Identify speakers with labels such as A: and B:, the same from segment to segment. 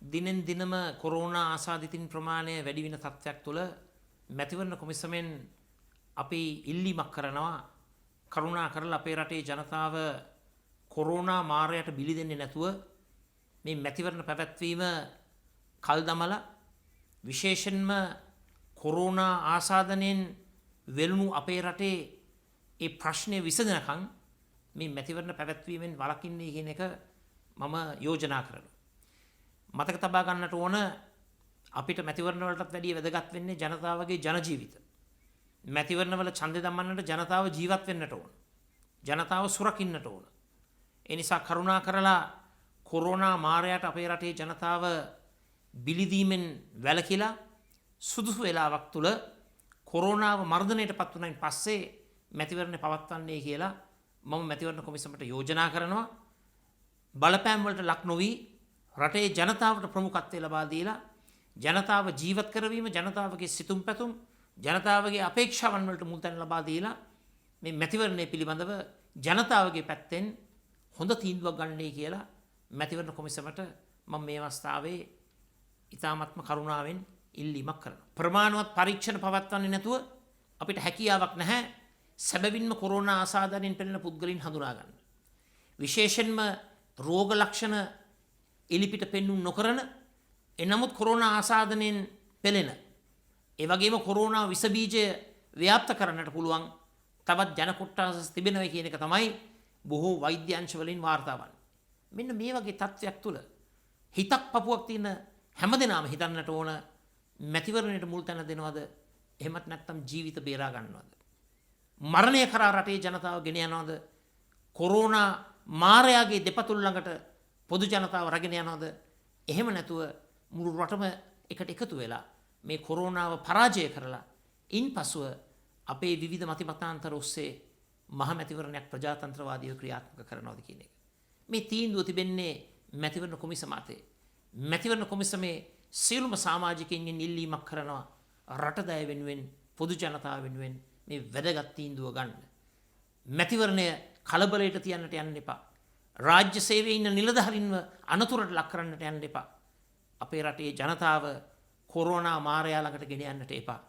A: දිනෙන් දිනම corona ආසාදිතින් ප්‍රමාණය වැඩි වෙන තත්ත්වයක් තුළ මැතිවරණ කොමිසමෙන් අපි ඉල්ලීමක් කරනවා කරුණා කරලා අපේ රටේ ජනතාව කොරෝනා මාරයට බිලි දෙන්නේ නැතුව මේ මැතිවරණ පැවැත්වීම කල් දමලා විශේෂයෙන්ම කොරෝනා ආසාදනයෙන් වෙළුණු අපේ රටේ ඒ ප්‍රශ්නේ විසඳනකම් මේ මැතිවරණ පැවැත්වීමෙන් වළකින්නේ කියන එක මම යෝජනා කරනවා. මතක තබා ගන්නට ඕන අපිට මැතිවරණ වලටත් වැඩිය වැදගත් වෙන්නේ ජනතාවගේ ජන ජීවිත. මැතිවරණ වල ඡන්දය දමන්නට ජනතාව ජීවත් වෙන්නට ඕන. ජනතාව සුරකින්නට ඕන. ඒ නිසා කරුණා කරලා කොරෝනා මාරයට අපේ රටේ ජනතාව බිලිදීමෙන් වැළකීලා සුදුසු වේලාවක් තුල කොරෝනාව මර්ධනයට පත් වුණායින් පස්සේ මැතිවරණ පවත්වන්නේ කියලා මම මැතිවරණ කොමිසමට යෝජනා කරනවා. බලපෑම් වලට ලක් නොවි රටේ ජනතාවට ප්‍රමුඛත්වය ලබා දීලා ජනතාව ජීවත් කරවීම ජනතාවගේ සිතුම් පැතුම් ජනතාවගේ අපේක්ෂාවන් වලට මුල් තැන ලබා දීලා මේ මැතිවරණය පිළිබඳව ජනතාවගේ පැත්තෙන් හොඳ තීන්දුවක් ගන්නයි කියලා මැතිවරණ කොමිසමට මම මේ අවස්ථාවේ ඉතාමත්ම කරුණාවෙන් ඉල්ලීමක් කරනවා. ප්‍රමාණවත් පරීක්ෂණ පවත්වන්නේ නැතුව අපිට හැකියාවක් නැහැ සැබවින්ම කොරෝනා ආසාදනයෙන් පෙළෙන පුද්ගලයන් හඳුනා ගන්න. විශේෂයෙන්ම රෝග ලක්ෂණ එලිපිට පෙන්වු නොකරන එනමුත් කොරෝනා ආසාදනයෙන් පෙළෙන ඒ වගේම කොරෝනා විස බීජය ව්‍යාප්ත කරන්නට පුළුවන් තවත් ජන කොට්ටාස තිබෙනවා කියන එක තමයි බොහෝ වෛද්‍ය අංශ වලින් වාර්තා වන්නේ. මෙන්න මේ වගේ තත්ත්වයක් තුල හිතක් පපුවක් තියෙන හැමදෙනාම හිතන්නට ඕන මැතිවරණයට මුල් තැන දෙනවද එහෙමත් නැත්නම් ජීවිත බේරා ගන්නවද? මරණය කරා රටේ ජනතාව ගෙන යනවද? කොරෝනා මාරයාගේ දෙපතුල් ළඟට පොදු ජනතාව රැගෙන යනවද? එහෙම නැතුව මුළු රටම එකට එකතු වෙලා මේ කොරෝනාව පරාජය කරලා ඉන්පසුව අපේ විවිධ මතිමතාන්තර ඔස්සේ මහ මැතිවරණයක් ප්‍රජාතන්ත්‍රවාදීව ක්‍රියාත්මක කරනවද කියන එක. මේ තීන්දුව තිබෙන්නේ මැතිවරණ කොමිසම අතේ. මැතිවරණ කොමිසමේ සියලුම සමාජිකයින්ගෙන් ඉල්ලීමක් කරනවා රටදය වෙනුවෙන් පොදු ජනතාව වෙනුවෙන් මේ වැදගත් තීන්දුව ගන්න. මැතිවරණය කලබලයට තියන්නට යන්න එපා. රාජ්‍ය සේවයේ ඉන්න නිලධාරීන්ව අනතුරට ලක් කරන්නට යන්න එපා. අපේ රටේ ජනතාව කොරෝනා මාරයා ළඟට ගෙන යන්නට එපා.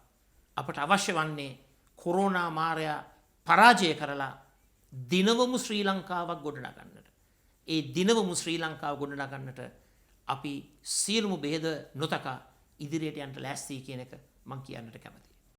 A: අපට අවශ්‍ය වන්නේ කොරෝනා මාරයා පරාජය කරලා දිනවමු ශ්‍රී ලංකාවක් ගොඩනගන්නට. ඒ දිනවමු ශ්‍රී ලංකාව ගොඩනගන්නට අපි සියලුම බෙහෙද නොතකා ඉදිරියට යන්න ලෑස්ති කියන එක මම කියන්නට කැමතියි.